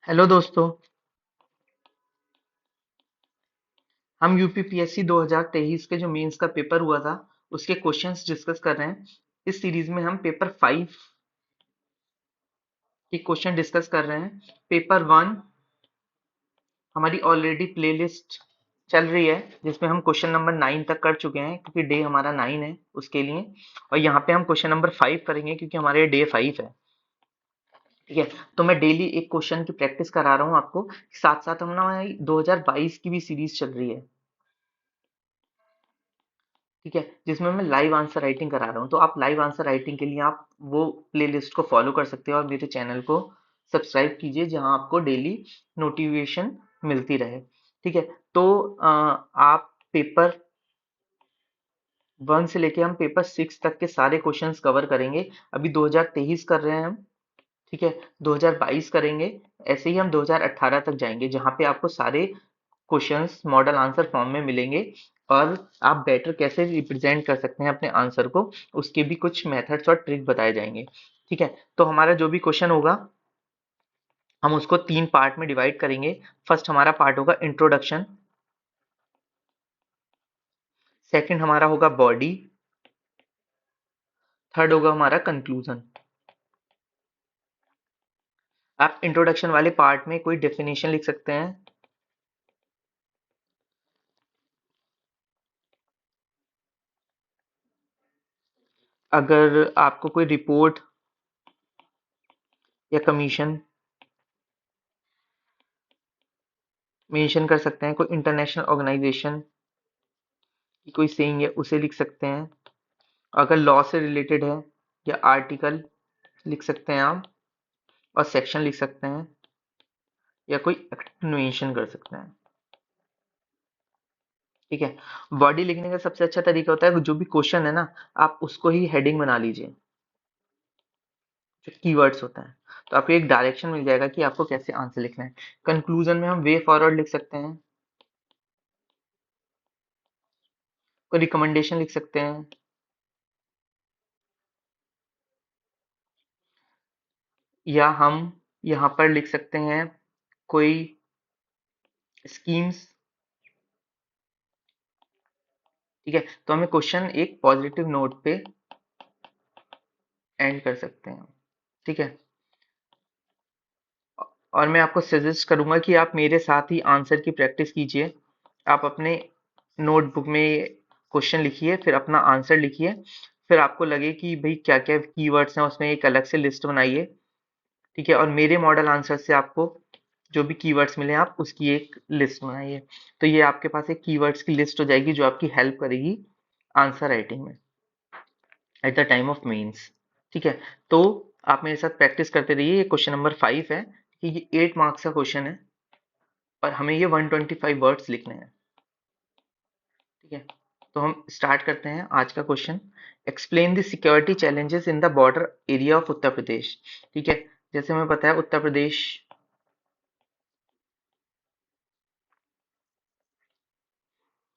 Hello दोस्तों। हम UPPSC 2023 के जो मेंस का पेपर हुआ था उसके क्वेश्चंस डिस्कस कर रहे हैं। इस सीरीज में हम पेपर 5 के क्वेश्चन डिस्कस कर रहे हैं। पेपर 1 हमारी ऑलरेडी प्लेलिस्ट चल रही है जिसमें हम क्वेश्चन नंबर 9 तक कर चुके हैं क्योंकि डे हमारा 9 है उसके लिए। और यहाँ पे हम क्वेश्चन नंबर 5 करेंगे क्योंकि हमारे डे 5 है। ठीक है, तो मैं डेली एक क्वेश्चन की प्रैक्टिस करा रहा हूँ आपको। साथ साथ हम ना 2022 की भी सीरीज चल रही है। ठीक है, जिसमें मैं लाइव आंसर राइटिंग करा रहा हूँ। तो आप लाइव आंसर राइटिंग के लिए आप वो प्लेलिस्ट को फॉलो कर सकते हो और मेरे चैनल को सब्सक्राइब कीजिए जहां आपको डेली नोटिफिकेशन मिलती रहे। ठीक है, तो आप पेपर 1 से लेके हम पेपर 6 तक के सारे क्वेश्चंस कवर करेंगे। अभी 2023 कर रहे हैं हम। ठीक है, 2022 करेंगे। ऐसे ही हम 2018 तक जाएंगे जहां पे आपको सारे क्वेश्चंस मॉडल आंसर फॉर्म में मिलेंगे और आप बेटर कैसे रिप्रेजेंट कर सकते हैं अपने आंसर को, उसके भी कुछ मेथड्स और ट्रिक बताए जाएंगे। ठीक है, तो हमारा जो भी क्वेश्चन होगा हम उसको 3 पार्ट में डिवाइड करेंगे। फर्स्ट हमारा पार्ट होगा इंट्रोडक्शन, सेकंड हमारा होगा बॉडी, थर्ड होगा हमारा कंक्लूजन। आप इंट्रोडक्शन वाले पार्ट में कोई डेफिनेशन लिख सकते हैं। अगर आपको कोई रिपोर्ट या कमीशन मेंशन कर सकते हैं, कोई इंटरनेशनल ऑर्गेनाइजेशन की कोई सेइंग है उसे लिख सकते हैं। अगर लॉ से रिलेटेड है या आर्टिकल लिख सकते हैं आप, और सेक्शन लिख सकते हैं या कोई एक्सप्लेनेशन कर सकते हैं। ठीक है, बॉडी लिखने का सबसे अच्छा तरीका होता है जो भी क्वेश्चन है ना आप उसको ही हेडिंग बना लीजिए, जो कीवर्ड्स होता है। तो आपको एक डायरेक्शन मिल जाएगा कि आपको कैसे आंसर लिखना है। कंक्लूजन में हम वे फॉरवर्ड लिख सकते हैं, कोई रिकमेंडेशन लिख सकते हैं, या हम यहाँ पर लिख सकते हैं कोई स्कीम्स। ठीक है, तो हमें क्वेश्चन एक पॉजिटिव नोट पे एंड कर सकते हैं। ठीक है, और मैं आपको सजेस्ट करूंगा कि आप मेरे साथ ही आंसर की प्रैक्टिस कीजिए। आप अपने नोटबुक में क्वेश्चन लिखिए, फिर अपना आंसर लिखिए, फिर आपको लगे कि भाई क्या क्या कीवर्ड्स हैं उसमें एक अलग से लिस्ट बनाइए। ठीक है, और मेरे मॉडल आंसर से आपको जो भी कीवर्ड्स मिले आप उसकी एक लिस्ट बनाइए। तो ये आपके पास एक कीवर्ड्स की लिस्ट हो जाएगी जो आपकी हेल्प करेगी आंसर राइटिंग में at the time of mains. ठीक है, तो आप मेरे साथ प्रैक्टिस करते रहिए। ये क्वेश्चन नंबर 5 है कि ये 8 मार्क्स का क्वेश्चन है और हमें ये 125 वर्ड्स लिखने हैं। ठीक है, तो हम स्टार्ट करते हैं आज का question. Explain the security challenges in the border area of Uttar Pradesh. ठीक है, जैसे हमें पता है उत्तर प्रदेश,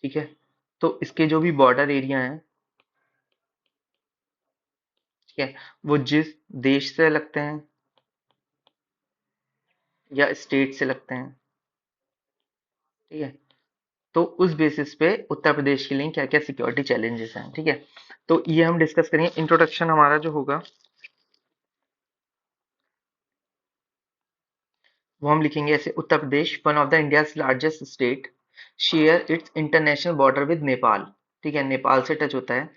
ठीक है, तो इसके जो भी बॉर्डर एरिया हैं, ठीक है, वो जिस देश से लगते हैं या स्टेट से लगते हैं। ठीक है, तो उस बेसिस पे उत्तर प्रदेश के लिए क्या क्या सिक्योरिटी चैलेंजेस हैं। ठीक है, तो ये हम डिस्कस करेंगे। इंट्रोडक्शन हमारा जो होगा वो हम लिखेंगे ऐसे। Uttar Pradesh, one of the India's largest state, share its international border with Nepal. ठीक है, नेपाल से टच होता है।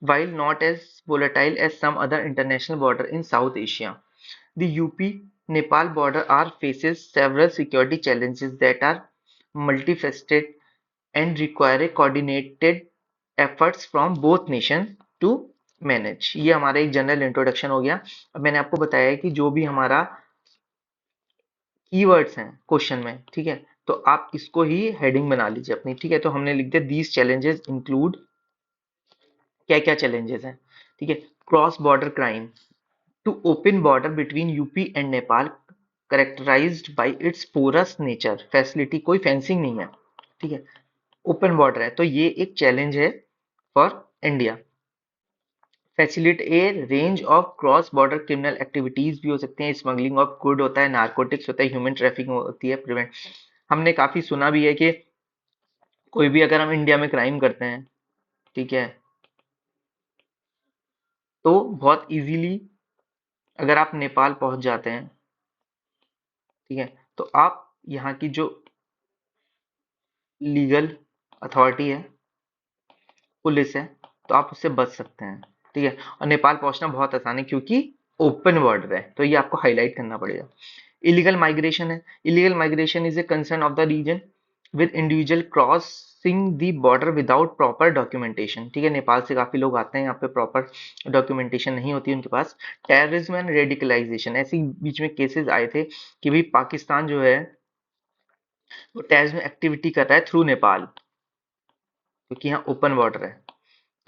While not as volatile as some other international border in South Asia, the UP Nepal border are faces several security challenges that are multifaceted and require a coordinated efforts from both nation to manage। ये हमारा एक general introduction हो गया। अब मैंने आपको बताया है कि जो भी हमारा कीवर्ड्स हैं क्वेश्चन में, ठीक है, तो आप इसको ही हेडिंग बना लीजिए अपनी। ठीक है, तो हमने लिख दिया दीज चैलेंजेस इंक्लूड, क्या क्या चैलेंजेस हैं। ठीक है, cross border crime, to open border between UP and Nepal characterized by its porous nature, facility, कोई फेंसिंग नहीं है। ठीक है, ओपन बॉर्डर है तो ये एक चैलेंज है for India. Facilitate A range of cross border criminal activities भी हो सकते हैं, स्मगलिंग ऑफ गुड होता है, नारकोटिक्स होता है, ह्यूमन ट्रैफिकिंग होती है, प्रिवेंट। हमने काफी सुना भी है कि कोई भी अगर हम इंडिया में क्राइम करते हैं, ठीक है, तो बहुत इजीली अगर आप नेपाल पहुंच जाते हैं, ठीक है, तो आप यहाँ की जो लीगल अथॉरिटी है, पुलिस है, तो आप उससे बच सकते हैं, ठीक है। और नेपाल पहुंचना बहुत आसान है क्योंकि ओपन बॉर्डर है, तो ये आपको हाईलाइट करना पड़ेगा। इलीगल माइग्रेशन है, illegal migration is a concern of the region with individual crossing the border without proper documentation, ठीक है, नेपाल से काफी लोग आते हैं यहाँ पे, प्रॉपर डॉक्यूमेंटेशन नहीं होती उनके पास। टेररिज्म एंड रेडिकलाइजेशन, ऐसे ही बीच में केसेस आए थे कि भाई पाकिस्तान जो है वो टेररिज्म एक्टिविटी कर रहा है थ्रू नेपाल, क्योंकि यहाँ ओपन बॉर्डर है।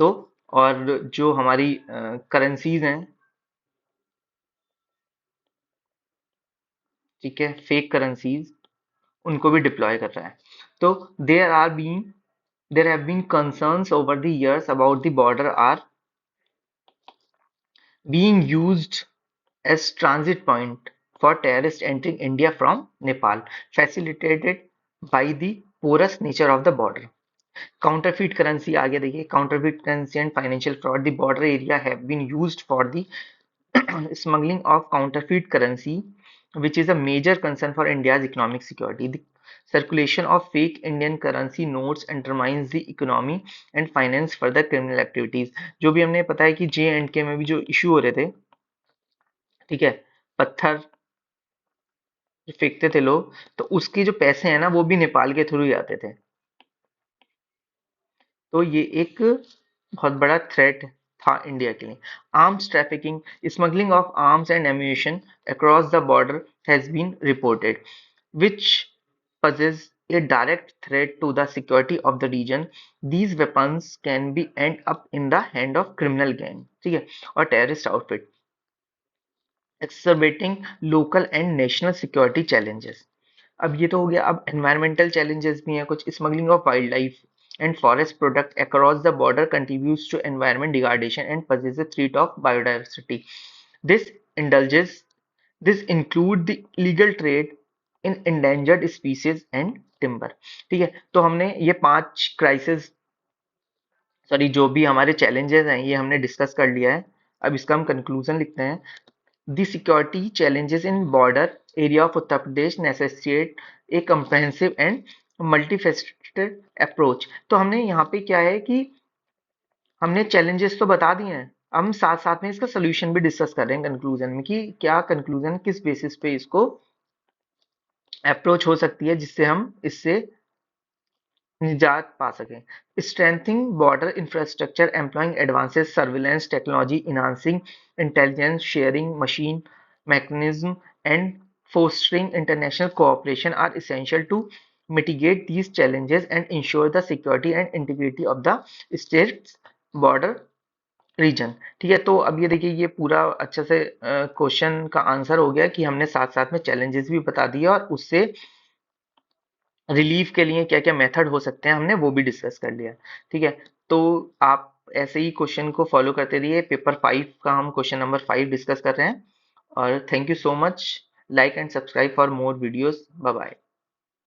तो और जो हमारी करेंसीज हैं, ठीक है, फेक करेंसीज, उनको भी डिप्लॉय कर रहा है। तो there have been concerns over the years about the border are being used as transit point for terrorists entering India from Nepal, facilitated by the porous nature of the border. Counterfeit currency आ गया, देखिए, counterfeit currency and financial fraud, the border area have been used for the smuggling of counterfeit currency, which is a major concern for India's economic security. The circulation of fake Indian currency notes undermines the economy and finance further criminal activities. जो भी हमने पता है कि J&K में भी जो issue हो रहे थे, ठीक है, पत्थर जो फेंकते थे लोग, तो उसके जो पैसे हैं ना, वो भी नेपाल के थ्रू ही आते थे। तो ये एक बहुत बड़ा थ्रेट था इंडिया के लिए। Arms trafficking, smuggling of arms and ammunition across the border has been reported, which poses a direct threat to the security of the region. These weapons can be end up in the hand of criminal gang, ठीक है, और terrorist outfit, exacerbating local and national security challenges. अब ये तो हो गया। अब environmental challenges भी हैं कुछ। Smuggling of wild life and forest product across the border contributes to environment degradation and poses a threat of biodiversity. This indulges This include the illegal trade in endangered species and timber, ठीक है। तो हमने ये 5 crisis, sorry, जो भी हमारे challenges हैं, ये हमने डिस्कस कर लिया है। अब इसका हम कंक्लूजन लिखते हैं। The security challenges in border area of Uttar Pradesh necessitate a comprehensive and multifaceted approach. तो हमने यहाँ पे क्या है कि हमने चैलेंजेस तो बता दिए हैं, हम साथ साथ में इसका सोल्यूशन भी डिस्कस कर रहे हैं कंक्लूजन में, कि क्या कंक्लूजन किस बेसिस पे इसको अप्रोच हो सकती है जिससे हम इससे निजात पा सकें। Strengthening border infrastructure employing advances surveillance technology enhancing intelligence sharing machine mechanism and fostering international cooperation are essential to mitigate these challenges and ensure the security and integrity of the state's border region, ठीक है। तो अब ये देखिए, ये पूरा अच्छे से क्वेश्चन का आंसर हो गया कि हमने साथ साथ में चैलेंजेस भी बता दिए और उससे रिलीफ के लिए क्या क्या मेथड हो सकते हैं हमने वो भी डिस्कस कर लिया, ठीक है। तो आप ऐसे ही क्वेश्चन को फॉलो करते रहिए। पेपर 5 का हम क्वेश्चन नंबर 5 डिस्कस कर रहे हैं। और thank you so much. Like and subscribe for more videos. Bye bye.